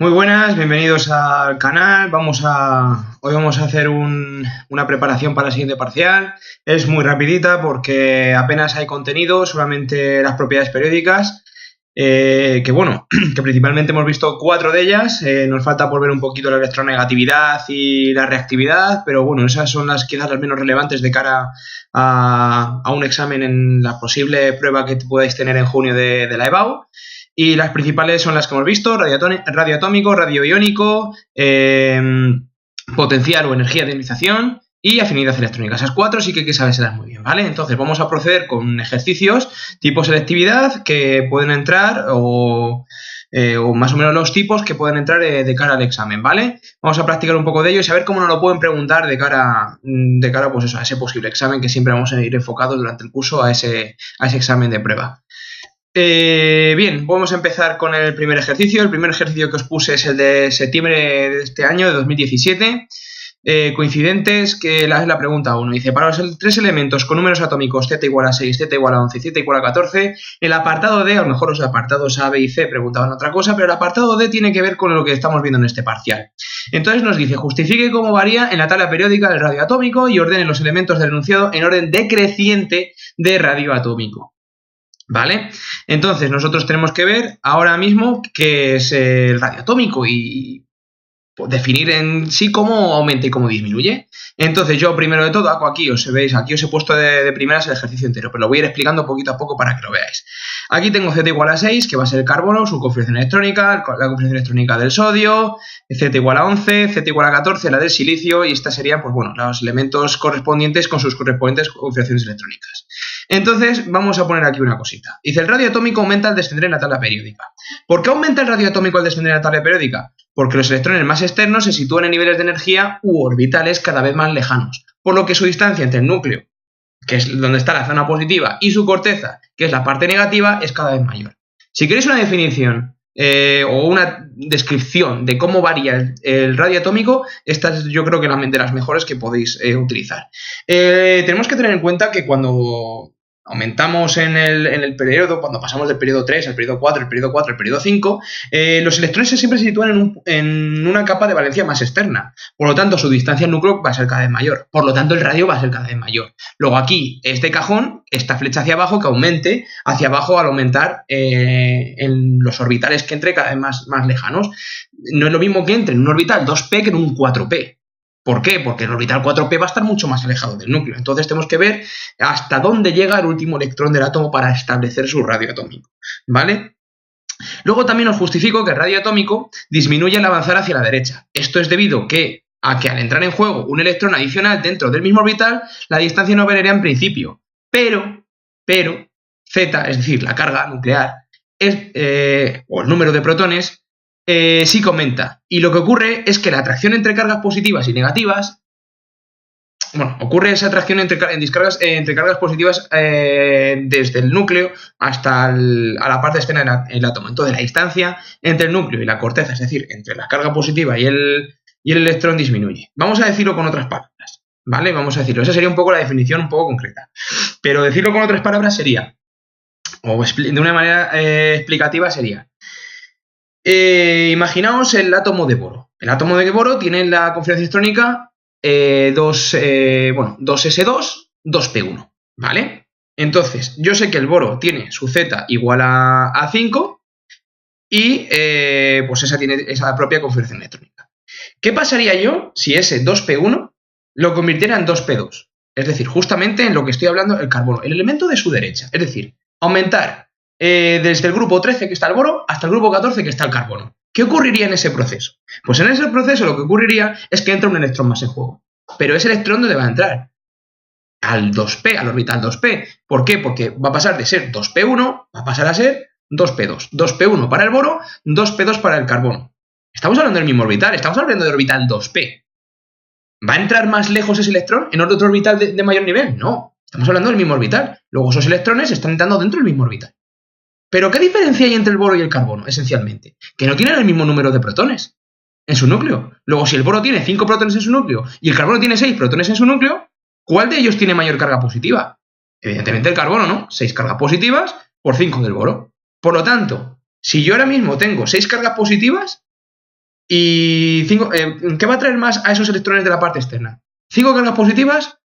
Muy buenas, bienvenidos al canal. Hoy vamos a hacer una preparación para el siguiente parcial. Es muy rapidita porque apenas hay contenido, solamente las propiedades periódicas. Que principalmente hemos visto 4 de ellas. Nos falta por ver un poquito la electronegatividad y la reactividad, pero bueno, esas son quizás las menos relevantes de cara a un examen en la posible prueba que podáis tener en junio de la EBAU. Y las principales son las que hemos visto: radio atómico, radio iónico, potencial o energía de ionización y afinidad electrónica. Esas 4 sí que hay que sabérselas muy bien, ¿vale? Entonces vamos a proceder con ejercicios tipo selectividad que pueden entrar o más o menos los tipos que pueden entrar de cara al examen, ¿vale? Vamos a practicar un poco de ello y saber cómo nos lo pueden preguntar de cara pues eso, a ese posible examen, que siempre vamos a ir enfocados durante el curso a ese examen de prueba. Bien, vamos a empezar con el primer ejercicio. El primer ejercicio que os puse es el de septiembre de este año, de 2017. Coincidentes, que es la pregunta 1. Dice: para los 3 elementos con números atómicos z igual a 6, z igual a 11 y z igual a 14, el apartado D, a lo mejor los apartados A, B y C preguntaban otra cosa, pero el apartado D tiene que ver con lo que estamos viendo en este parcial. Entonces nos dice: justifique cómo varía en la tabla periódica del radio atómico y ordene los elementos del enunciado en orden decreciente de radio atómico. ¿Vale? Entonces nosotros tenemos que ver ahora mismo qué es el radio atómico y definir en sí cómo aumenta y cómo disminuye. Entonces yo primero de todo hago aquí, os he puesto de primeras el ejercicio entero, pero lo voy a ir explicando poquito a poco para que lo veáis. Aquí tengo Z igual a 6, que va a ser el carbono, su configuración electrónica, la configuración electrónica del sodio, Z igual a 11, Z igual a 14, la del silicio, y estas serían, pues bueno, los elementos correspondientes con sus correspondientes configuraciones electrónicas. Entonces, vamos a poner aquí una cosita. Dice: el radio atómico aumenta al descender en la tabla periódica. ¿Por qué aumenta el radio atómico al descender en la tabla periódica? Porque los electrones más externos se sitúan en niveles de energía u orbitales cada vez más lejanos, por lo que su distancia entre el núcleo, que es donde está la zona positiva, y su corteza, que es la parte negativa, es cada vez mayor. Si queréis una definición o una descripción de cómo varía el radio atómico, esta es, yo creo que de las mejores que podéis utilizar. Tenemos que tener en cuenta que cuando aumentamos en el periodo, cuando pasamos del periodo 3 al periodo 4, el periodo 4 al periodo 5, los electrones siempre se sitúan en una capa de valencia más externa. Por lo tanto, su distancia al núcleo va a ser cada vez mayor. Por lo tanto, el radio va a ser cada vez mayor. Luego aquí, este cajón, esta flecha hacia abajo, que aumente hacia abajo al aumentar en los orbitales que entre cada vez más lejanos. No es lo mismo que entre en un orbital 2p que en un 4p. ¿Por qué? Porque el orbital 4p va a estar mucho más alejado del núcleo. Entonces tenemos que ver hasta dónde llega el último electrón del átomo para establecer su radio atómico, ¿vale? Luego también os justifico que el radio atómico disminuye al avanzar hacia la derecha. Esto es debido a que al entrar en juego un electrón adicional dentro del mismo orbital, la distancia no variaría en principio. Pero Z, es decir, la carga nuclear, o el número de protones, sí que aumenta. Y lo que ocurre es que la atracción entre cargas positivas y negativas, ocurre esa atracción entre cargas positivas desde el núcleo hasta a la parte externa del átomo. Entonces la distancia entre el núcleo y la corteza, es decir, entre la carga positiva y el electrón, disminuye. Vamos a decirlo con otras palabras, ¿vale? Vamos a decirlo. Esa sería un poco la definición un poco concreta. Pero decirlo con otras palabras sería, o de una manera explicativa sería: imaginaos el átomo de boro. El átomo de boro tiene la configuración electrónica 2s2, 2p1, ¿vale? Entonces, yo sé que el boro tiene su Z igual a 5 y pues esa tiene esa propia configuración electrónica. ¿Qué pasaría yo si ese 2p1 lo convirtiera en 2p2? Es decir, justamente en lo que estoy hablando, el carbono, el elemento de su derecha. Es decir, aumentar desde el grupo 13 que está el boro hasta el grupo 14 que está el carbono. ¿Qué ocurriría en ese proceso? Pues en ese proceso lo que ocurriría es que entra un electrón más en juego. Pero ese electrón, ¿dónde va a entrar? Al 2p, al orbital 2p. ¿Por qué? Porque va a pasar de ser 2p1, va a pasar a ser 2p2. 2p1 para el boro, 2p2 para el carbono. Estamos hablando del mismo orbital, estamos hablando del orbital 2p. ¿Va a entrar más lejos ese electrón en otro orbital de mayor nivel? No, estamos hablando del mismo orbital. Luego esos electrones están entrando dentro del mismo orbital. ¿Pero qué diferencia hay entre el boro y el carbono, esencialmente? Que no tienen el mismo número de protones en su núcleo. Luego, si el boro tiene 5 protones en su núcleo y el carbono tiene 6 protones en su núcleo, ¿cuál de ellos tiene mayor carga positiva? Evidentemente el carbono, ¿no? 6 cargas positivas por 5 del boro. Por lo tanto, si yo ahora mismo tengo 6 cargas positivas, Y ¿qué va a traer más a esos electrones de la parte externa? ¿5 cargas positivas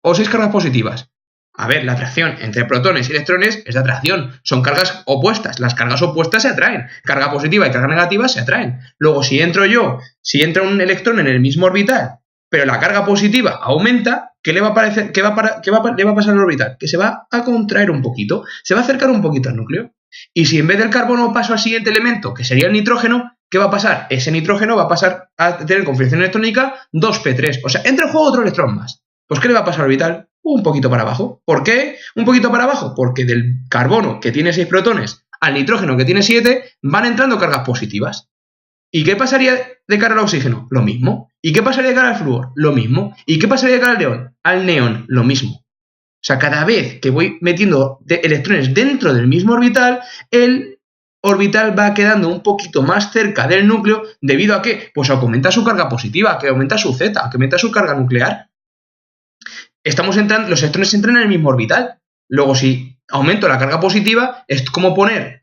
o 6 cargas positivas? A ver, la atracción entre protones y electrones es de atracción. Son cargas opuestas. Las cargas opuestas se atraen. Carga positiva y carga negativa se atraen. Luego, si entra un electrón en el mismo orbital, pero la carga positiva aumenta, ¿qué le va a pasar al orbital? Que se va a contraer un poquito. Se va a acercar un poquito al núcleo. Y si en vez del carbono paso al siguiente elemento, que sería el nitrógeno, ¿qué va a pasar? Ese nitrógeno va a pasar a tener configuración electrónica 2p3. O sea, entra en juego otro electrón más. Pues ¿qué le va a pasar al orbital? Un poquito para abajo. ¿Por qué un poquito para abajo? Porque del carbono, que tiene 6 protones, al nitrógeno, que tiene 7, van entrando cargas positivas. ¿Y qué pasaría de cara al oxígeno? Lo mismo. ¿Y qué pasaría de cara al flúor? Lo mismo. ¿Y qué pasaría de cara al neón? Al neón, lo mismo. O sea, cada vez que voy metiendo electrones dentro del mismo orbital, el orbital va quedando un poquito más cerca del núcleo. ¿Debido a qué? Pues aumenta su carga positiva, que aumenta su Z, que aumenta su carga nuclear. Los electrones entran en el mismo orbital. Luego, si aumento la carga positiva, es como poner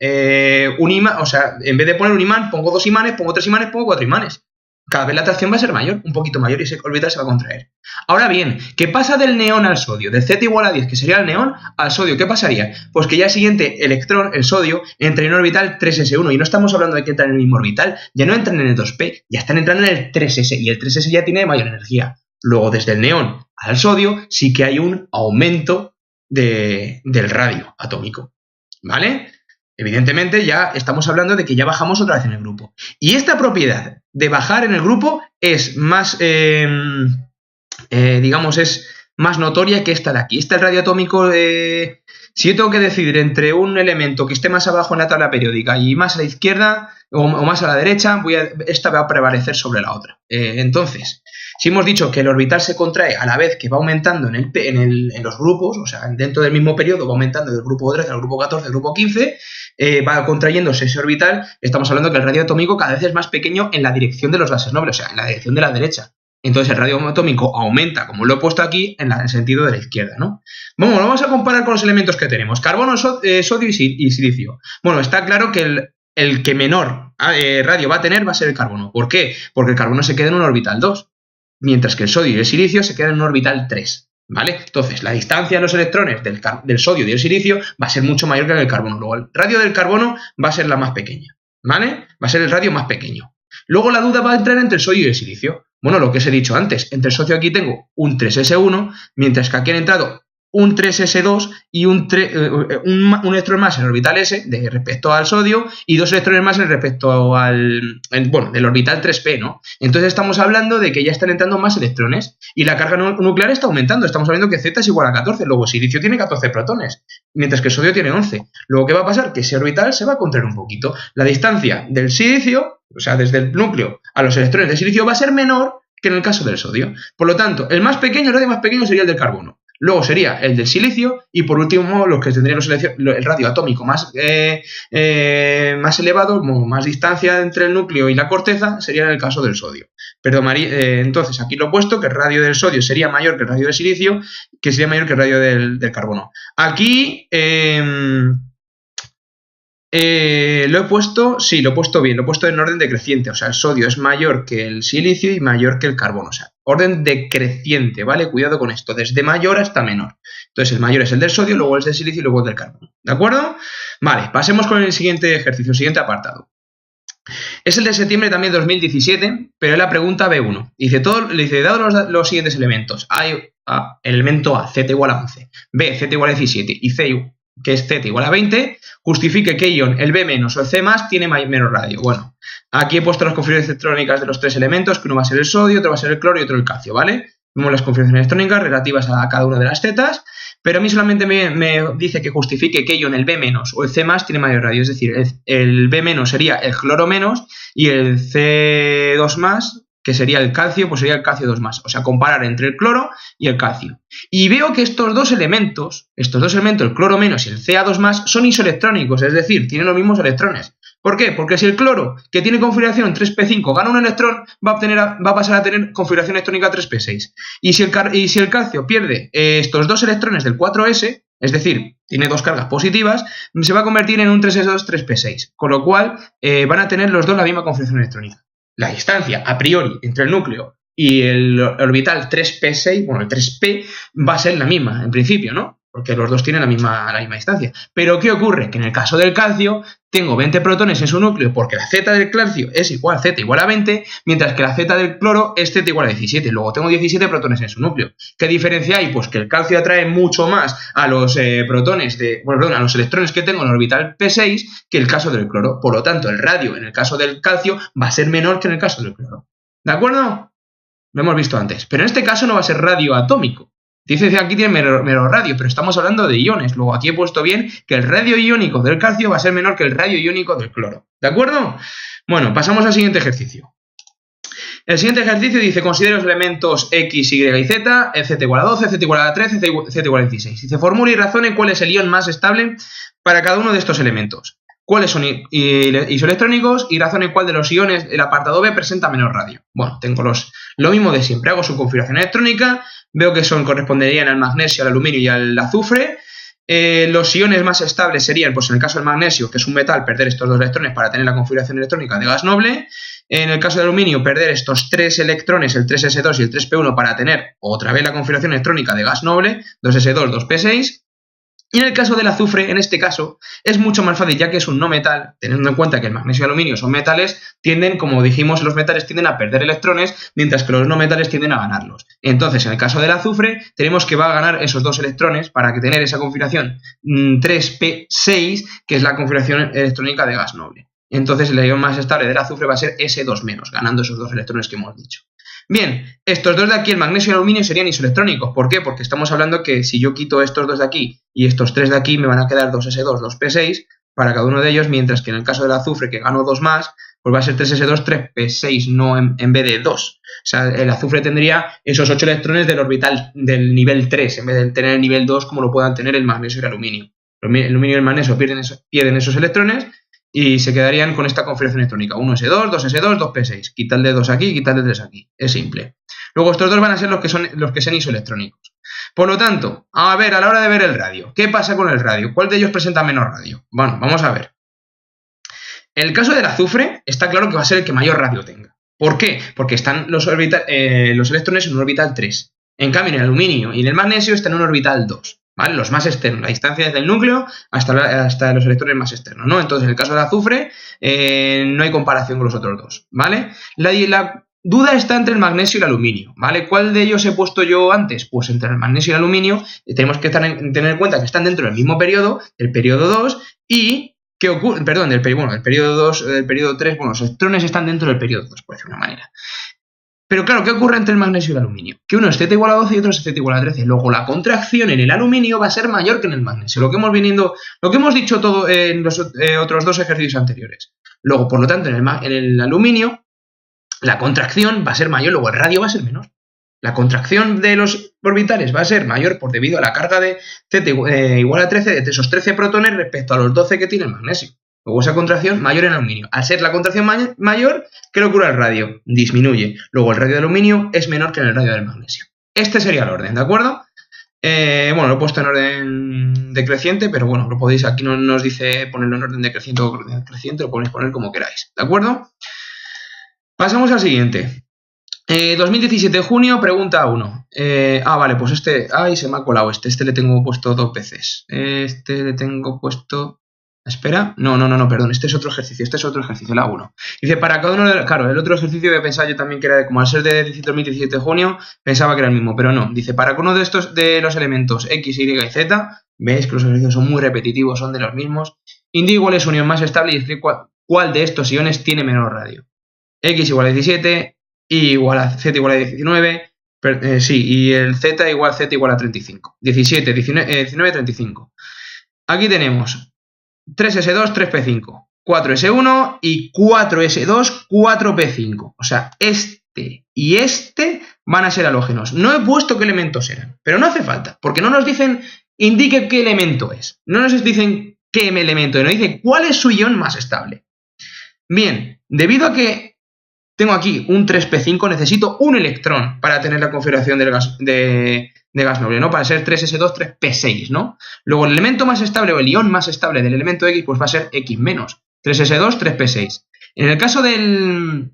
un imán. O sea, en vez de poner un imán, pongo 2 imanes, pongo 3 imanes, pongo 4 imanes. Cada vez la atracción va a ser mayor, un poquito mayor, y ese orbital se va a contraer. Ahora bien, ¿qué pasa del neón al sodio? Del Z igual a 10, que sería el neón, al sodio, ¿qué pasaría? Pues que ya el siguiente electrón, el sodio, entra en un orbital 3s1. Y no estamos hablando de que entran en el mismo orbital, ya no entran en el 2p, ya están entrando en el 3s. Y el 3s ya tiene mayor energía. Luego, desde el neón al sodio, sí que hay un aumento del radio atómico. ¿Vale? Evidentemente ya estamos hablando de que ya bajamos otra vez en el grupo. Y esta propiedad de bajar en el grupo es más, digamos, es más notoria que esta de aquí. Esta el radio atómico, si yo tengo que decidir entre un elemento que esté más abajo en la tabla periódica y más a la izquierda o más a la derecha, esta va a prevalecer sobre la otra. Entonces, si hemos dicho que el orbital se contrae a la vez que va aumentando en los grupos, o sea, dentro del mismo periodo va aumentando del grupo 13 al grupo 14 al grupo 15, va contrayéndose ese orbital, estamos hablando que el radio atómico cada vez es más pequeño en la dirección de los gases nobles, o sea, en la dirección de la derecha. Entonces el radio atómico aumenta, como lo he puesto aquí, en el sentido de la izquierda, ¿no? Bueno, vamos a comparar con los elementos que tenemos. Carbono, sodio y silicio. Bueno, está claro que el que menor radio va a tener va a ser el carbono. ¿Por qué? Porque el carbono se queda en un orbital 2, mientras que el sodio y el silicio se quedan en un orbital 3. ¿Vale? Entonces, la distancia de los electrones del sodio y del silicio va a ser mucho mayor que la del carbono. Luego, el radio del carbono va a ser la más pequeña. ¿Vale? Va a ser el radio más pequeño. Luego, la duda va a entrar entre el sodio y el silicio. Bueno, lo que os he dicho antes, entre el sodio aquí tengo un 3s1, mientras que aquí han entrado un 3s2 y un electrón más en el orbital s respecto al sodio y 2 electrones más respecto del orbital 3p, ¿no? Entonces estamos hablando de que ya están entrando más electrones y la carga nuclear está aumentando. Estamos hablando que Z es igual a 14, luego silicio tiene 14 protones, mientras que el sodio tiene 11. Luego, ¿qué va a pasar? Que ese orbital se va a contraer un poquito. La distancia del silicio, o sea, desde el núcleo a los electrones de silicio, va a ser menor que en el caso del sodio. Por lo tanto, el radio más pequeño sería el del carbono. Luego sería el del silicio y por último los que tendrían el radio atómico más elevado, más distancia entre el núcleo y la corteza, sería en el caso del sodio. Perdón, entonces aquí lo he puesto, que el radio del sodio sería mayor que el radio del silicio, que sería mayor que el radio del carbono. Aquí lo he puesto bien, lo he puesto en orden decreciente, o sea, el sodio es mayor que el silicio y mayor que el carbono, o sea, orden decreciente, ¿vale? Cuidado con esto, desde mayor hasta menor. Entonces, el mayor es el del sodio, luego el del silicio y luego el del carbono, ¿de acuerdo? Vale, pasemos con el siguiente ejercicio, el siguiente apartado. Es el de septiembre también de 2017, pero es la pregunta B1. Dice, dado los siguientes elementos, hay elemento A, Z igual a 11, B, Z igual a 17 y C, que es Z igual a 20, justifique que ion, el B- o el C+, tiene menos radio. Bueno, aquí he puesto las configuraciones electrónicas de los 3 elementos, que uno va a ser el sodio, otro va a ser el cloro y otro el calcio, ¿vale? Vemos las configuraciones electrónicas relativas a cada una de las zetas, pero a mí solamente me dice que justifique que ion, el B- o el C+, tiene mayor radio, es decir, el B- sería el cloro menos y el C2+, que sería el calcio, pues sería el calcio 2+. O sea, comparar entre el cloro y el calcio. Y veo que estos dos elementos, el cloro menos y el Ca2+, son isoelectrónicos, es decir, tienen los mismos electrones. ¿Por qué? Porque si el cloro, que tiene configuración 3p5, gana un electrón, va a pasar a tener configuración electrónica 3p6. Y si el calcio pierde estos dos electrones del 4s, es decir, tiene dos cargas positivas, se va a convertir en un 3s2 3p6. Con lo cual, van a tener los dos la misma configuración electrónica. la distancia a priori entre el núcleo y el orbital 3p6, bueno, el 3p va a ser la misma, en principio, ¿no? Porque los dos tienen la misma distancia. Pero ¿qué ocurre? Que en el caso del calcio tengo 20 protones en su núcleo porque la Z del calcio es igual, Z igual a 20, mientras que la Z del cloro es Z igual a 17. Luego tengo 17 protones en su núcleo. ¿Qué diferencia hay? Pues que el calcio atrae mucho más a los a los electrones que tengo en el orbital p6 que el caso del cloro. Por lo tanto, el radio en el caso del calcio va a ser menor que en el caso del cloro. ¿De acuerdo? Lo hemos visto antes. Pero en este caso no va a ser radio atómico. Dice que aquí tiene menor radio, pero estamos hablando de iones. Luego aquí he puesto bien que el radio iónico del calcio va a ser menor que el radio iónico del cloro. ¿De acuerdo? Bueno, pasamos al siguiente ejercicio. El siguiente ejercicio dice, considera los elementos X, Y y Z, Z igual a 12, Z igual a 13, Z igual a 16. Dice, formula y razone cuál es el ion más estable para cada uno de estos elementos. Cuáles son isoelectrónicos y razone cuál de los iones del apartado B presenta menor radio. Bueno, tengo lo mismo de siempre. Hago su configuración electrónica, veo que corresponderían al magnesio, al aluminio y al azufre. Los iones más estables serían, pues en el caso del magnesio, que es un metal, perder estos 2 electrones para tener la configuración electrónica de gas noble. En el caso del aluminio, perder estos 3 electrones, el 3s2 y el 3p1, para tener otra vez la configuración electrónica de gas noble, 2s2, 2p6. Y en el caso del azufre, en este caso, es mucho más fácil, ya que es un no metal, teniendo en cuenta que el magnesio y el aluminio son metales, como dijimos, los metales tienden a perder electrones, mientras que los no metales tienden a ganarlos. Entonces, en el caso del azufre, tenemos que va a ganar esos 2 electrones para que tener esa configuración 3p6, que es la configuración electrónica de gas noble. Entonces, el ion más estable del azufre va a ser S2-, ganando esos 2 electrones que hemos dicho. Bien, estos 2 de aquí, el magnesio y el aluminio, serían isoelectrónicos. ¿Por qué? Porque estamos hablando que si yo quito estos 2 de aquí y estos 3 de aquí, me van a quedar 2s2, 2p6 para cada uno de ellos, mientras que en el caso del azufre, que gano 2 más, pues va a ser 3s2, 3p6, no en vez de 2. O sea, el azufre tendría esos 8 electrones del orbital del nivel 3, en vez de tener el nivel 2 como lo puedan tener el magnesio y el aluminio. El aluminio y el magnesio pierden esos electrones y se quedarían con esta configuración electrónica. 1s2, 2s2, 2p6. Quitarle 2 aquí, quitarle 3 aquí. Es simple. Luego estos 2 van a ser los que sean isoelectrónicos. Por lo tanto, a ver, a la hora de ver el radio, ¿qué pasa con el radio? ¿Cuál de ellos presenta menor radio? Bueno, vamos a ver. En el caso del azufre, está claro que va a ser el que mayor radio tenga. ¿Por qué? Porque están los electrones en un orbital 3. En cambio, en el aluminio y en el magnesio están en un orbital 2. ¿Vale? Los más externos, la distancia desde el núcleo hasta los electrones más externos, ¿no? Entonces, en el caso del azufre, no hay comparación con los otros 2, ¿vale? La duda está entre el magnesio y el aluminio, ¿vale? ¿Cuál de ellos he puesto yo antes? Pues entre el magnesio y el aluminio tenemos que tener en cuenta que están dentro del mismo periodo, el periodo 2, y ¿qué ocurre? Perdón, del periodo 2, del periodo 3, bueno, los electrones están dentro del periodo 2, por decirlo de una manera. Pero claro, ¿qué ocurre entre el magnesio y el aluminio? Que uno es Z igual a 12 y otro es Z igual a 13. Luego la contracción en el aluminio va a ser mayor que en el magnesio. Lo que hemos dicho todo en los otros 2 ejercicios anteriores. Luego, por lo tanto, en el aluminio, la contracción va a ser mayor, luego el radio va a ser menor. La contracción de los orbitales va a ser mayor debido a la carga de Z igual a 13 de esos 13 protones respecto a los 12 que tiene el magnesio. Luego esa contracción mayor en aluminio. Al ser la contracción mayor, ¿qué le ocurre al radio? Disminuye. Luego el radio de aluminio es menor que en el radio del magnesio. Este sería el orden, ¿de acuerdo? Bueno, lo he puesto en orden decreciente, pero bueno, lo podéis, aquí no nos dice ponerlo en orden decreciente o decreciente, lo podéis poner como queráis, ¿de acuerdo? Pasamos al siguiente. 2017 de junio, pregunta 1. Vale, pues se me ha colado este le tengo puesto 2 veces. Este le tengo puesto... Espera, no, perdón, este es otro ejercicio, la 1. Dice, para cada uno de... Claro, el otro ejercicio que pensaba yo también que era, como al ser de 2017 de junio, pensaba que era el mismo, pero no. Dice, para cada uno de estos, de los elementos X, Y y Z, veis que los ejercicios son muy repetitivos, son de los mismos, indica cuál es su ion más estable y explica cuál de estos iones tiene menor radio. X igual a 17, Y igual a Z igual a 19, y el Z igual a 35. 17, 19, 35. Aquí tenemos 3s2, 3p5, 4s1 y 4s2, 4p5. O sea, este y este van a ser halógenos. No he puesto qué elementos eran, pero no hace falta, porque no nos dicen, indique qué elemento es. No nos dicen qué elemento es, nos dicen cuál es su ion más estable. Bien, debido a que tengo aquí un 3p5, necesito un electrón para tener la configuración del gas, de gas noble, ¿no? Para ser 3s2, 3p6, ¿no? Luego el elemento más estable o el ion más estable del elemento X, pues va a ser X-, 3s2, 3p6. En el caso del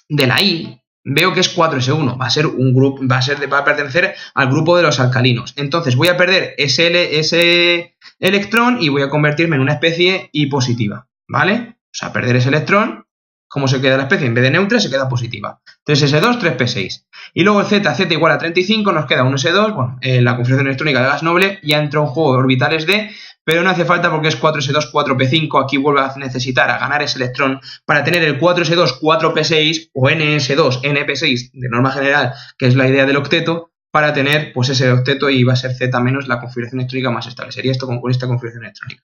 de la I veo que es 4s1, va a ser un grupo, va a pertenecer al grupo de los alcalinos. Entonces voy a perder ese electrón y voy a convertirme en una especie I positiva, ¿vale? O sea, perder ese electrón, ¿cómo se queda la especie? En vez de neutra se queda positiva. 3s2, 3p6. Y luego z igual a 35, nos queda un s2, bueno, la configuración electrónica de gas noble, ya entra un juego de orbitales d, pero no hace falta porque es 4s2, 4p5, aquí vuelve a necesitar a ganar ese electrón para tener el 4s2, 4p6 o ns2, np6 de norma general, que es la idea del octeto, para tener pues ese octeto y va a ser z menos la configuración electrónica más estable. Sería esto con esta configuración electrónica.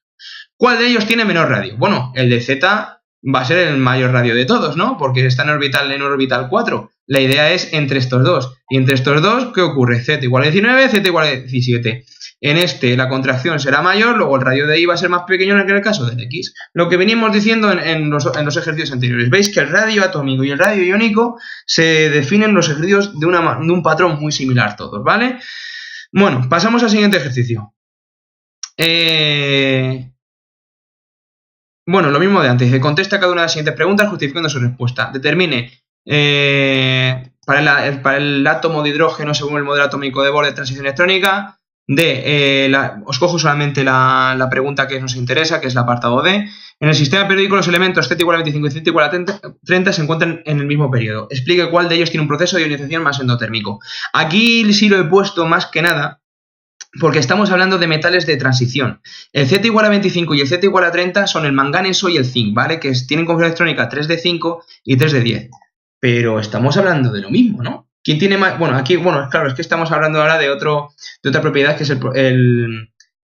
¿Cuál de ellos tiene menor radio? Bueno, el de z va a ser el mayor radio de todos, ¿no? Porque está en orbital 4. La idea es entre estos dos. Y entre estos dos, ¿qué ocurre? Z igual a 19, Z igual a 17. En este la contracción será mayor, luego el radio de I va a ser más pequeño que en el caso del X. Lo que venimos diciendo en los ejercicios anteriores. Veis que el radio atómico y el radio iónico se definen los ejercicios de un patrón muy similar todos, ¿vale? Bueno, pasamos al siguiente ejercicio. Bueno, lo mismo de antes. Contesta cada una de las siguientes preguntas justificando su respuesta. Determine para el átomo de hidrógeno según el modelo atómico de Bohr de transición electrónica. Os cojo solamente la pregunta que nos interesa, que es el apartado D. En el sistema periódico los elementos Z igual a 25 y Z igual a 30 se encuentran en el mismo periodo. Explique cuál de ellos tiene un proceso de ionización más endotérmico. Aquí sí lo he puesto más que nada porque estamos hablando de metales de transición. El Z igual a 25 y el Z igual a 30 son el manganeso y el zinc, ¿vale? Que tienen configuración electrónica 3d5 y 3d10. Pero estamos hablando de lo mismo, ¿no? ¿Quién tiene más? Bueno, aquí, bueno, claro, es que estamos hablando ahora de otra propiedad que es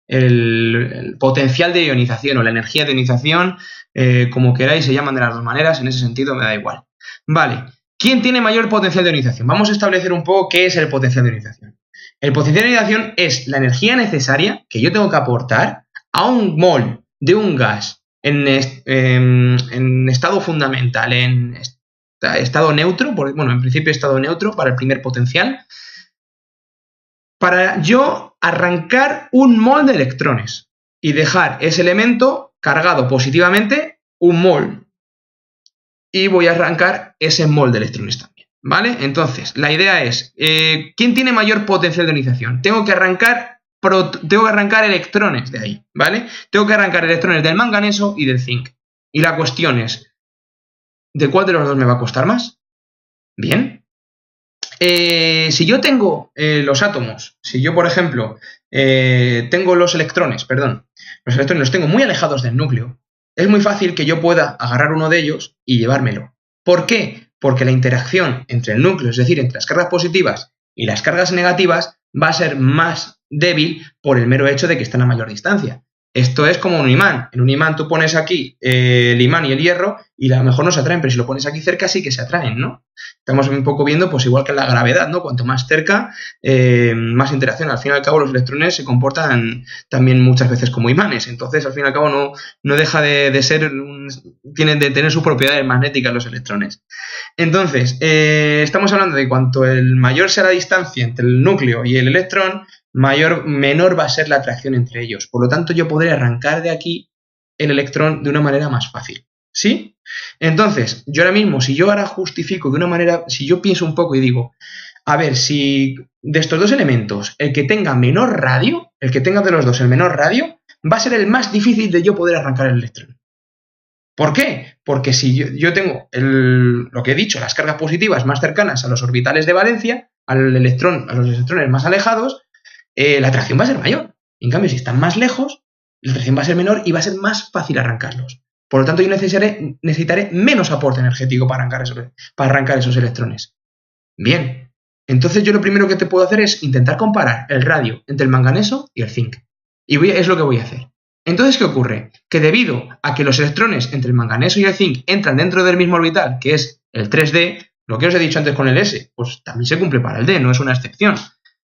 el potencial de ionización o la energía de ionización, como queráis, se llaman de las dos maneras, en ese sentido me da igual. Vale, ¿quién tiene mayor potencial de ionización? Vamos a establecer un poco qué es el potencial de ionización. El potencial de ionización es la energía necesaria que yo tengo que aportar a un mol de un gas en estado fundamental, en estado neutro, bueno, en principio estado neutro para el primer potencial, para yo arrancar un mol de electrones y dejar ese elemento cargado positivamente un mol. Y voy a arrancar ese mol de electrones también, ¿vale? Entonces, la idea es, ¿quién tiene mayor potencial de ionización? Tengo que arrancar electrones de ahí, ¿vale? Tengo que arrancar electrones del manganeso y del zinc. Y la cuestión es, ¿de cuál de los dos me va a costar más? Bien. Si yo tengo los átomos, si yo, por ejemplo, tengo los electrones los tengo muy alejados del núcleo, es muy fácil que yo pueda agarrar uno de ellos y llevármelo. ¿Por qué? Porque la interacción entre el núcleo, es decir, entre las cargas positivas y las cargas negativas, va a ser más débil por el mero hecho de que están a mayor distancia. Esto es como un imán. En un imán tú pones aquí el imán y el hierro y a lo mejor no se atraen, pero si lo pones aquí cerca sí que se atraen, ¿no? Estamos un poco viendo, pues igual que en la gravedad, ¿no? Cuanto más cerca, más interacción. Al fin y al cabo los electrones se comportan también muchas veces como imanes. Entonces, al fin y al cabo no deja de ser, tienen de tener sus propiedades magnéticas los electrones. Entonces, estamos hablando de cuanto mayor sea la distancia entre el núcleo y el electrón, menor va a ser la atracción entre ellos. Por lo tanto, yo podré arrancar de aquí el electrón de una manera más fácil. ¿Sí? Entonces, yo ahora mismo, si yo ahora justifico de una manera, si yo pienso un poco y digo, a ver, si de estos dos elementos, el que tenga menor radio, el que tenga de los dos el menor radio, va a ser el más difícil de yo poder arrancar el electrón. ¿Por qué? Porque si yo tengo lo que he dicho, las cargas positivas más cercanas a los orbitales de valencia, a los electrones más alejados, la atracción va a ser mayor. En cambio, si están más lejos, la atracción va a ser menor y va a ser más fácil arrancarlos. Por lo tanto, yo necesitaré menos aporte energético para arrancar esos electrones. Bien, entonces yo lo primero que te puedo hacer es intentar comparar el radio entre el manganeso y el zinc. Y es lo que voy a hacer. Entonces, ¿qué ocurre? Que debido a que los electrones entre el manganeso y el zinc entran dentro del mismo orbital, que es el 3D, lo que os he dicho antes con el S, pues también se cumple para el D, no es una excepción.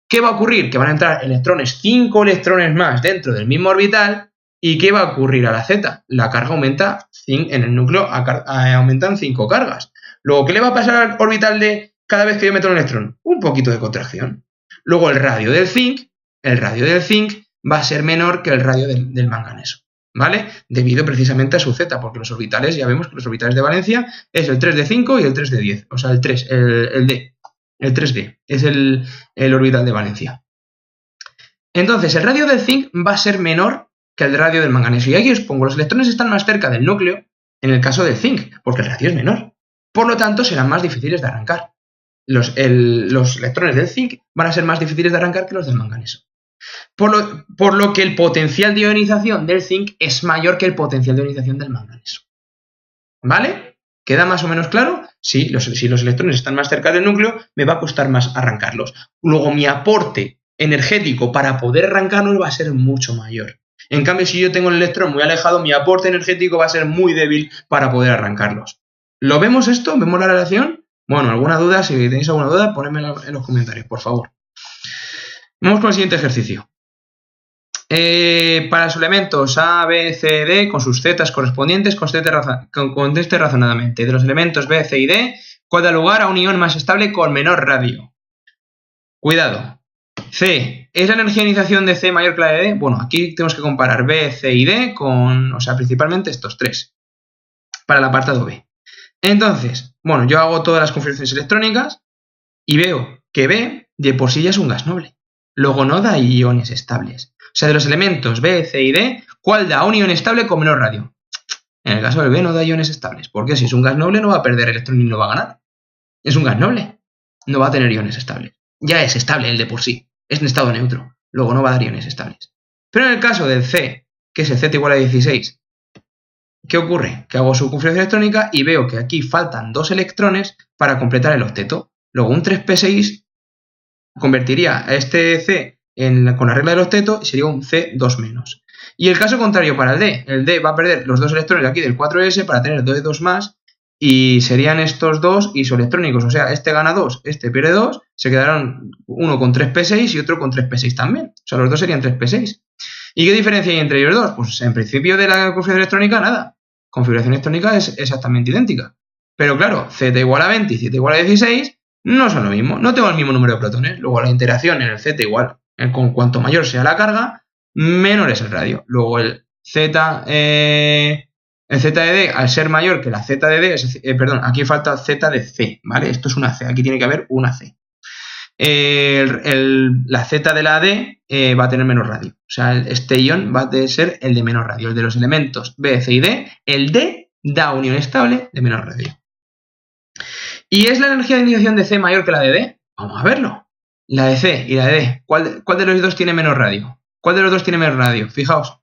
¿Qué va a ocurrir? Que van a entrar 5 electrones más dentro del mismo orbital. ¿Y qué va a ocurrir a la Z? La carga aumenta, en el núcleo aumentan 5 cargas. Luego, ¿qué le va a pasar al orbital D cada vez que yo meto un electrón? Un poquito de contracción. Luego, el radio del zinc va a ser menor que el radio del manganeso. ¿vale? Debido precisamente a su Z, porque los orbitales, ya vemos que los orbitales de valencia es el 3 de 5 y el 3 de 10, o sea, el 3, el D, el 3D, es el orbital de valencia. Entonces, el radio del zinc va a ser menor que el radio del manganeso. Y aquí os pongo, los electrones están más cerca del núcleo en el caso del zinc, porque el radio es menor. Por lo tanto, serán más difíciles de arrancar. Los electrones del zinc van a ser más difíciles de arrancar que los del manganeso. Por lo que el potencial de ionización del zinc es mayor que el potencial de ionización del manganeso. ¿Vale? ¿Queda más o menos claro? Sí, si los electrones están más cerca del núcleo, me va a costar más arrancarlos. Luego, mi aporte energético para poder arrancarlos va a ser mucho mayor. En cambio, si yo tengo el electrón muy alejado, mi aporte energético va a ser muy débil para poder arrancarlos. ¿Lo vemos esto? ¿Vemos la relación? Bueno, alguna duda, si tenéis alguna duda, ponedmela en los comentarios, por favor. Vamos con el siguiente ejercicio. Para los elementos A, B, C, D, con sus zetas correspondientes, conteste razonadamente. De los elementos B, C y D, ¿cuál da lugar a un ion más estable con menor radio? Cuidado. C, ¿es la energía de ionización de C mayor que la de D? Bueno, aquí tenemos que comparar B, C y D con, o sea, principalmente estos tres, para el apartado B. Entonces, bueno, yo hago todas las configuraciones electrónicas y veo que B de por sí ya es un gas noble. Luego no da iones estables. O sea, de los elementos B, C y D, ¿cuál da un ion estable con menor radio? En el caso del B no da iones estables, porque si es un gas noble no va a perder electrones y no va a ganar. Es un gas noble, no va a tener iones estables. Ya es estable el de por sí. Es en estado neutro, luego no va a dar iones estables. Pero en el caso del C, que es el Z igual a 16, ¿qué ocurre? Que hago su configuración electrónica y veo que aquí faltan 2 electrones para completar el octeto. Luego un 3p6 convertiría a este C con la regla del octeto y sería un C2-. Y el caso contrario para el D va a perder los 2 electrones de aquí del 4s para tener 2 más. Y serían estos dos isoelectrónicos, o sea, este gana 2, este pierde 2, se quedarán uno con 3p6 y otro con 3p6 también. O sea, los dos serían 3p6. ¿Y qué diferencia hay entre ellos dos? Pues en principio de la configuración electrónica, nada. Configuración electrónica es exactamente idéntica. Pero claro, Z igual a 20 y Z igual a 16 no son lo mismo, no tengo el mismo número de protones. Luego la interacción en el Z igual, con cuanto mayor sea la carga, menor es el radio. Luego el Z... El Z de D, al ser mayor que la Z de D, perdón, aquí falta Z de C, ¿vale? Esto es una C, aquí tiene que haber una C. La Z de la D va a tener menos radio. O sea, este ion va a ser el de menor radio. El de los elementos B, C y D, el D da un ion estable de menor radio. ¿Y es la energía de ionización de C mayor que la de D? Vamos a verlo. La de C y la de D, ¿cuál de los dos tiene menos radio? ¿Cuál de los dos tiene menos radio? Fijaos.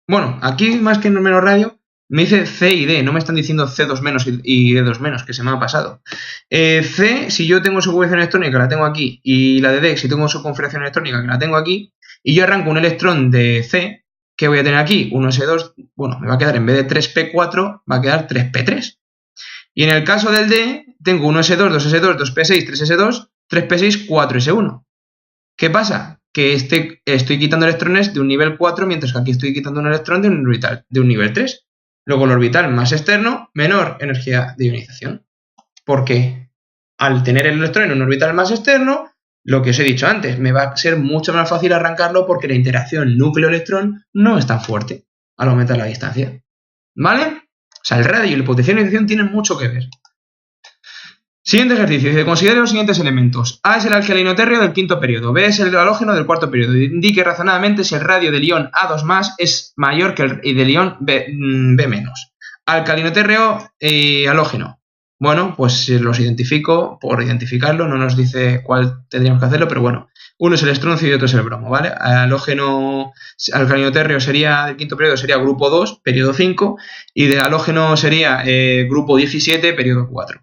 Bueno, aquí más que menos radio, me dice C y D, no me están diciendo C2- y D2-, que se me ha pasado. C, si yo tengo su configuración electrónica, la tengo aquí, y la de D, si tengo su configuración electrónica, que la tengo aquí, y yo arranco un electrón de C, ¿qué voy a tener aquí? 1s2, bueno, me va a quedar en vez de 3p4, va a quedar 3p3. Y en el caso del D, tengo 1s2, 2s2, 2p6, 3s2, 3p6, 4s1. ¿Qué pasa? Que estoy quitando electrones de un nivel 4, mientras que aquí estoy quitando un electrón de un orbital de un nivel 3. Luego el orbital más externo, menor energía de ionización. Porque al tener el electrón en un orbital más externo, lo que os he dicho antes, me va a ser mucho más fácil arrancarlo porque la interacción núcleo-electrón no es tan fuerte al aumentar la distancia. ¿Vale? O sea, el radio y el potencial de ionización tienen mucho que ver. Siguiente ejercicio. Dice, considere los siguientes elementos. A es el alcalino térreo del quinto periodo. B es el halógeno del cuarto periodo. Indique razonadamente si el radio del ion A2+ es mayor que el del ion B-. Alcalino térreo y halógeno. Bueno, pues los identifico por identificarlo. No nos dice cuál tendríamos que hacerlo, pero bueno. Uno es el estroncio y otro es el bromo, ¿vale? Alcalino térreo sería, del quinto periodo sería grupo 2, periodo 5. Y de halógeno sería grupo 17, periodo 4.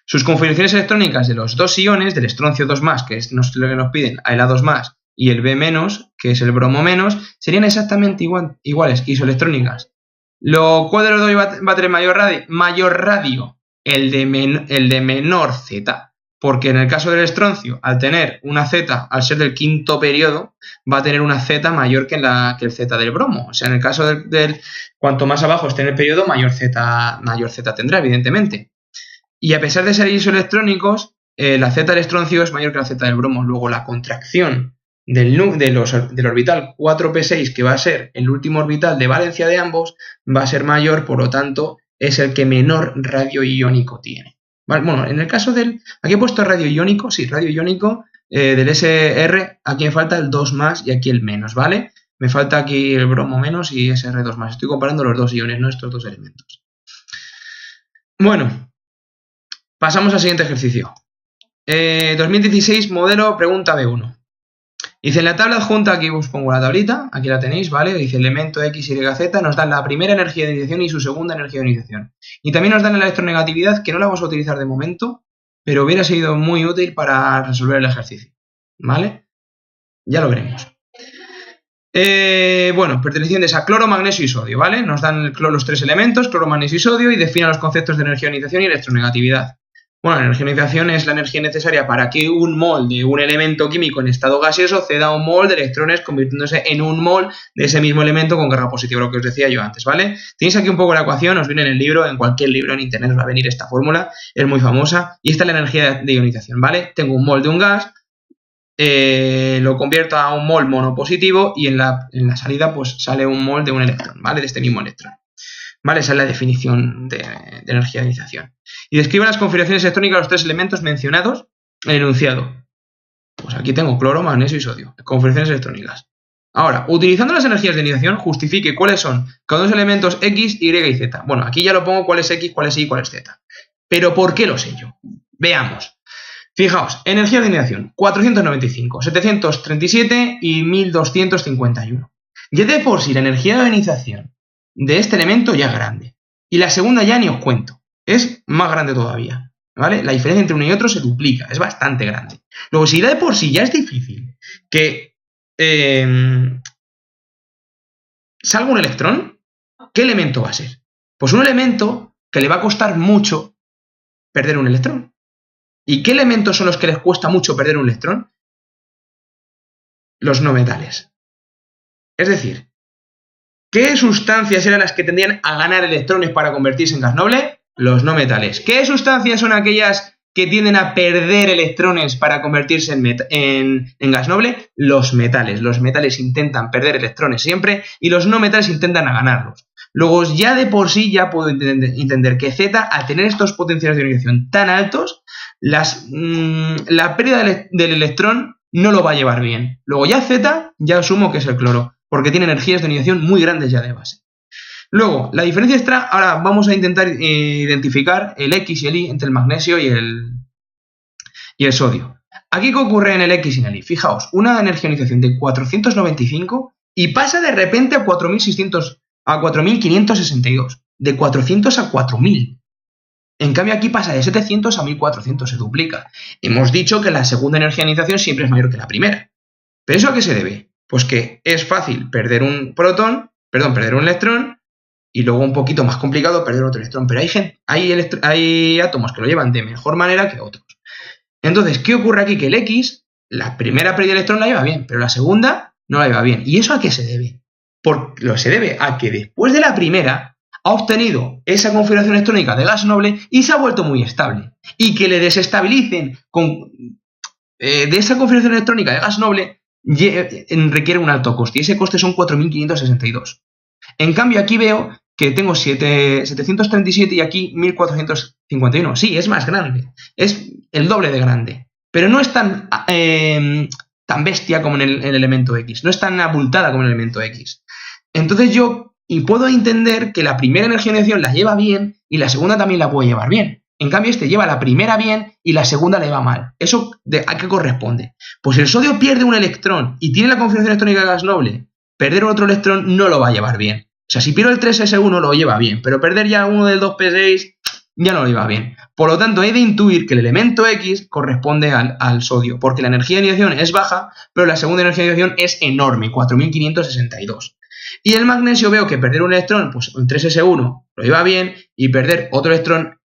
Sus configuraciones electrónicas de los dos iones, del estroncio 2+, que es lo que nos piden, el A2+, y el B-, que es el bromo-, serían exactamente iguales, isoelectrónicas. ¿Cuál de los dos va a tener mayor radio? El de menor Z, porque en el caso del estroncio, al tener una Z, al ser del quinto periodo, va a tener una Z mayor que el Z del bromo. O sea, en el caso del cuanto más abajo esté en el periodo, mayor Z tendrá, evidentemente. Y a pesar de ser isoelectrónicos, la Z del estroncio es mayor que la Z del bromo. Luego la contracción del orbital 4p6, que va a ser el último orbital de valencia de ambos, va a ser mayor, por lo tanto, es el que menor radio iónico tiene. ¿Vale? Bueno, en el caso del... Aquí he puesto radio iónico, sí, radio iónico del SR, aquí me falta el 2 más y aquí el menos, ¿vale? Me falta aquí el bromo menos y SR2 más. Estoy comparando los dos iones, no estos dos elementos. Bueno, pasamos al siguiente ejercicio. 2016, modelo, pregunta B1. Dice, en la tabla adjunta, aquí os pongo la tablita, aquí la tenéis, ¿vale? Dice, elemento X, Y, Z, nos dan la primera energía de ionización y su segunda energía de ionización. Y también nos dan la electronegatividad, que no la vamos a utilizar de momento, pero hubiera sido muy útil para resolver el ejercicio, ¿vale? Ya lo veremos. Bueno, pertenecientes a cloro, magnesio y sodio, ¿vale? Nos dan los tres elementos, cloro, magnesio y sodio, y definen los conceptos de energía de ionización y electronegatividad. Bueno, la energía de ionización es la energía necesaria para que un mol de un elemento químico en estado gaseoso ceda un mol de electrones, convirtiéndose en un mol de ese mismo elemento con carga positiva, lo que os decía yo antes, ¿vale? Tenéis aquí un poco la ecuación, os viene en el libro, en cualquier libro en internet os va a venir esta fórmula, es muy famosa, y esta es la energía de ionización, ¿vale? Tengo un mol de un gas, lo convierto a un mol monopositivo y en la salida pues sale un mol de un electrón, ¿vale? De este mismo electrón. ¿Vale? Esa es la definición de energía de ionización. Y describe las configuraciones electrónicas de los tres elementos mencionados en el enunciado. Pues aquí tengo cloro, magnesio y sodio. Configuraciones electrónicas. Ahora, utilizando las energías de ionización, justifique cuáles son cada uno de los elementos X, Y y Z. Bueno, aquí ya lo pongo cuál es X, cuál es Y y cuál es Z. Pero ¿por qué lo sé yo? Veamos. Fijaos, energía de ionización, 495, 737 y 1251. Ya de por sí la energía de ionización de este elemento ya es grande. Y la segunda ya ni os cuento. Es más grande todavía. ¿Vale? La diferencia entre uno y otro se duplica. Es bastante grande. Luego, si ya de por sí ya es difícil que salga un electrón, ¿qué elemento va a ser? Pues un elemento que le va a costar mucho perder un electrón. ¿Y qué elementos son los que les cuesta mucho perder un electrón? Los no metales. Es decir, ¿qué sustancias eran las que tendían a ganar electrones para convertirse en gas noble? Los no metales. ¿Qué sustancias son aquellas que tienden a perder electrones para convertirse en gas noble? Los metales. Los metales intentan perder electrones siempre y los no metales intentan a ganarlos. Luego, ya de por sí ya puedo entender que Z, al tener estos potenciales de ionización tan altos, la pérdida del electrón no lo va a llevar bien. Luego ya Z, ya asumo que es el cloro, porque tiene energías de ionización muy grandes ya de base. Luego, la diferencia extra, ahora vamos a intentar identificar el X y el Y entre el magnesio y el sodio. Aquí, ¿qué ocurre en el X y en el Y? Fijaos, una energía de ionización de 495 y pasa de repente a 4562. De 400 a 4000. En cambio, aquí pasa de 700 a 1400, se duplica. Hemos dicho que la segunda energía de ionización siempre es mayor que la primera. ¿Pero eso a qué se debe? Pues que es fácil perder un electrón y luego un poquito más complicado perder otro electrón. Pero hay átomos que lo llevan de mejor manera que otros. Entonces, ¿qué ocurre aquí? Que el X, la primera pérdida de electrón la lleva bien, pero la segunda no la lleva bien. ¿Y eso a qué se debe? Se debe a que después de la primera ha obtenido esa configuración electrónica de gas noble y se ha vuelto muy estable. Y que le desestabilicen de esa configuración electrónica de gas noble requiere un alto coste. Y ese coste son 4562. En cambio, aquí veo que tengo 737 y aquí 1451. Sí, es más grande. Es el doble de grande. Pero no es tan bestia como en el elemento X. No es tan abultada como en el elemento X. Entonces yo puedo entender que la primera energía de ionización la lleva bien y la segunda también la puede llevar bien. En cambio, este lleva la primera bien y la segunda le va mal. ¿Eso a qué corresponde? Pues si el sodio pierde un electrón y tiene la configuración electrónica de gas noble, perder otro electrón no lo va a llevar bien. O sea, si pierdo el 3s1 lo lleva bien, pero perder ya uno del 2p6 ya no lo lleva bien. Por lo tanto, he de intuir que el elemento X corresponde al sodio, porque la energía de ionización es baja, pero la segunda energía de ionización es enorme, 4562. Y el magnesio veo que perder un electrón, pues el 3s1 lo lleva bien, y perder otro electrón,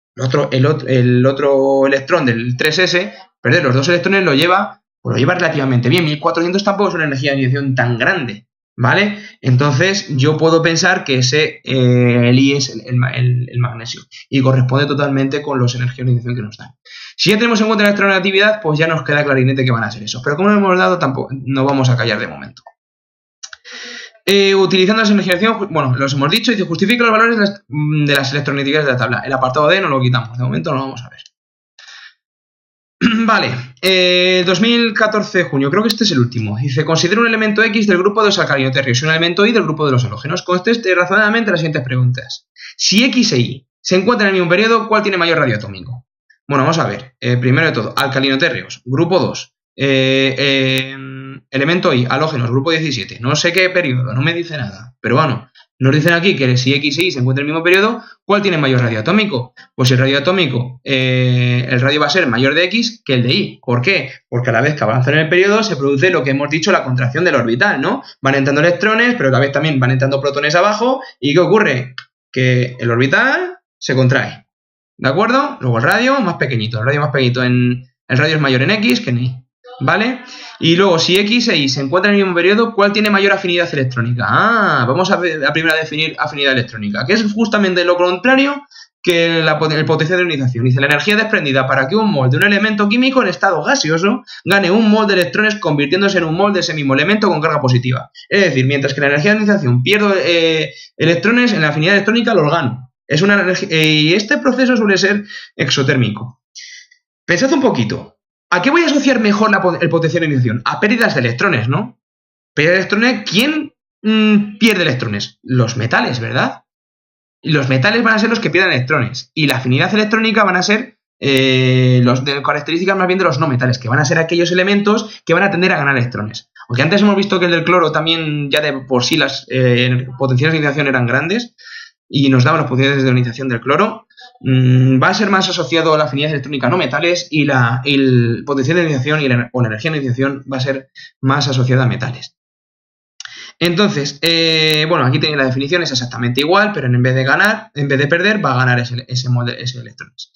el otro electrón del 3s, perder los dos electrones lo lleva relativamente bien. 1400 tampoco es una energía de ionización tan grande. ¿vale? Entonces yo puedo pensar que el I es el magnesio y corresponde totalmente con los energías de ignición que nos dan. Si ya tenemos en cuenta la electronegatividad, pues ya nos queda clarinete que van a ser esos. Pero como no hemos dado, tampoco no vamos a callar de momento. Utilizando las energías de ignición, bueno, los hemos dicho, y se justifica los valores de las electronegatividades de la tabla. El apartado D no lo quitamos, de momento no lo vamos a ver. Vale, 2014 junio, creo que este es el último. Dice, considera un elemento X del grupo de los alcalinoterrios y un elemento Y del grupo de los halógenos. Conteste razonadamente las siguientes preguntas. Si X e Y se encuentran en el mismo periodo, ¿cuál tiene mayor radio atómico? Bueno, vamos a ver. Primero de todo, alcalinoterrios, grupo 2. Elemento Y, halógenos, grupo 17. No sé qué periodo, no me dice nada. Pero bueno, nos dicen aquí que si X e Y se encuentran en el mismo periodo, ¿cuál tiene mayor radio atómico? Pues el radio atómico, el radio va a ser mayor de X que el de Y. ¿Por qué? Porque a la vez que avanzan en el periodo se produce lo que hemos dicho, la contracción del orbital, ¿no? Van entrando electrones, pero a la vez también van entrando protones abajo. ¿Y qué ocurre? Que el orbital se contrae. ¿De acuerdo? Luego el radio más pequeñito. El radio más pequeñito el radio es mayor en X que en Y. ¿Vale? Y luego, si X e Y se encuentran en el mismo periodo, ¿cuál tiene mayor afinidad electrónica? Vamos a primero a definir afinidad electrónica, que es justamente lo contrario que el potencial de ionización. Dice, la energía desprendida para que un mol de un elemento químico en estado gaseoso gane un mol de electrones convirtiéndose en un mol de ese mismo elemento con carga positiva. Es decir, mientras que la energía de ionización pierdo electrones, en la afinidad electrónica los gano. Y este proceso suele ser exotérmico. Pensad un poquito. ¿A qué voy a asociar mejor el potencial de ionización? A pérdidas de electrones, ¿no? Pérdida de electrones, ¿quién pierde electrones? Los metales, ¿verdad? Y los metales van a ser los que pierden electrones. Y la afinidad electrónica van a ser características más bien de los no metales, que van a ser aquellos elementos que van a tender a ganar electrones. Aunque antes hemos visto que el del cloro también, ya de por sí, las potenciales de ionización eran grandes y nos daban los potenciales de ionización del cloro. Va a ser más asociado a la afinidad electrónica no metales y el potencial de ionización o la energía de ionización va a ser más asociada a metales. Entonces, bueno, aquí tenéis la definición, es exactamente igual, pero en vez de perder, va a ganar ese electrones.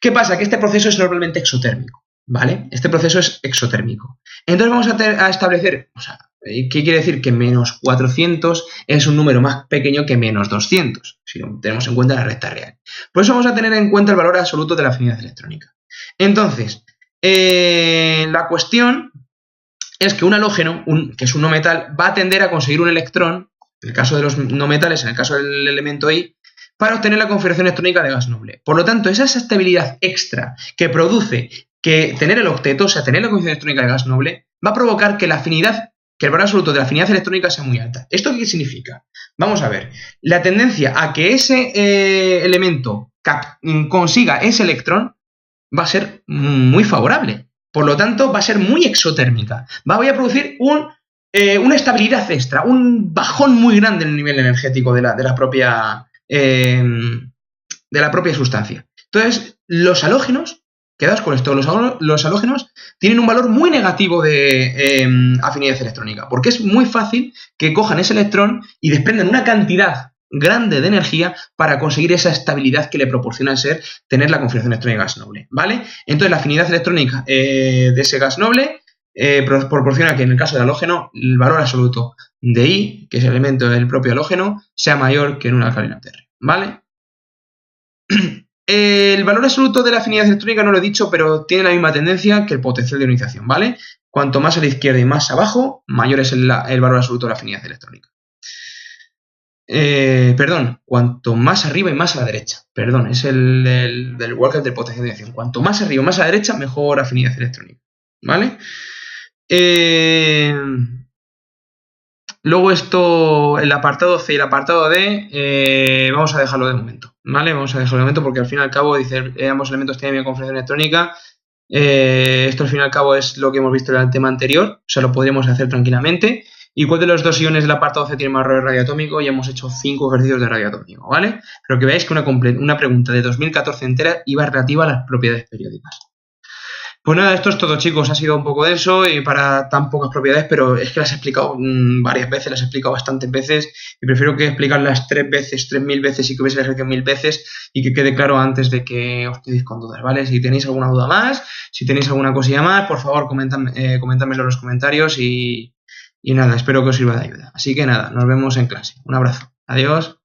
¿Qué pasa? Que este proceso es normalmente exotérmico, ¿vale? Este proceso es exotérmico. Entonces vamos a establecer, o sea, ¿qué quiere decir? Que menos 400 es un número más pequeño que menos 200, si lo tenemos en cuenta la recta real. Por eso vamos a tener en cuenta el valor absoluto de la afinidad electrónica. Entonces, la cuestión es que un halógeno, que es un no metal, va a tender a conseguir un electrón, en el caso de los no metales, en el caso del elemento Y, para obtener la configuración electrónica de gas noble. Por lo tanto, esa estabilidad extra que produce que tener el octeto, o sea, tener la configuración electrónica de gas noble, va a provocar que el valor absoluto de la afinidad electrónica sea muy alta. ¿Esto qué significa? Vamos a ver. La tendencia a que ese elemento consiga ese electrón va a ser muy favorable. Por lo tanto, va a ser muy exotérmica. Voy a producir una estabilidad extra, un bajón muy grande en el nivel energético de la propia sustancia. Entonces, los halógenos, quedaos con esto, los halógenos tienen un valor muy negativo de afinidad electrónica, porque es muy fácil que cojan ese electrón y desprendan una cantidad grande de energía para conseguir esa estabilidad que le proporciona tener la configuración electrónica de gas noble, ¿vale? Entonces, la afinidad electrónica de ese gas noble proporciona que en el caso del halógeno el valor absoluto de I, que es el elemento del propio halógeno, sea mayor que en un alcalinoterrio, ¿vale? El valor absoluto de la afinidad electrónica no lo he dicho, pero tiene la misma tendencia que el potencial de ionización, ¿vale? Cuanto más a la izquierda y más abajo, mayor es el valor absoluto de la afinidad electrónica. Perdón, cuanto más arriba y más a la derecha. Perdón, es el del Walker del potencial de ionización. Cuanto más arriba y más a la derecha, mejor afinidad electrónica, ¿vale? Luego esto, el apartado C y el apartado D, vamos a dejarlo de momento, ¿vale? Vamos a dejarlo de momento porque al fin y al cabo, dice, ambos elementos tienen mi configuración electrónica. Esto al fin y al cabo es lo que hemos visto en el tema anterior, o sea, lo podríamos hacer tranquilamente. ¿Y cuál de los dos iones del apartado C tiene más radio atómico? Ya hemos hecho 5 ejercicios de radio atómico, ¿vale? Pero que veáis que una pregunta de 2014 entera iba relativa a las propiedades periódicas. Pues nada, esto es todo, chicos. Ha sido un poco denso y para tan pocas propiedades, pero es que las he explicado varias veces, las he explicado bastantes veces y prefiero que explicarlas 3 veces, 3000 veces y que hubiese ejercicio 1000 veces y que quede claro antes de que os quedéis con dudas, ¿vale? Si tenéis alguna duda más, si tenéis alguna cosilla más, por favor, coméntamelo en los comentarios y Y nada, espero que os sirva de ayuda. Así que nada, nos vemos en clase. Un abrazo. Adiós.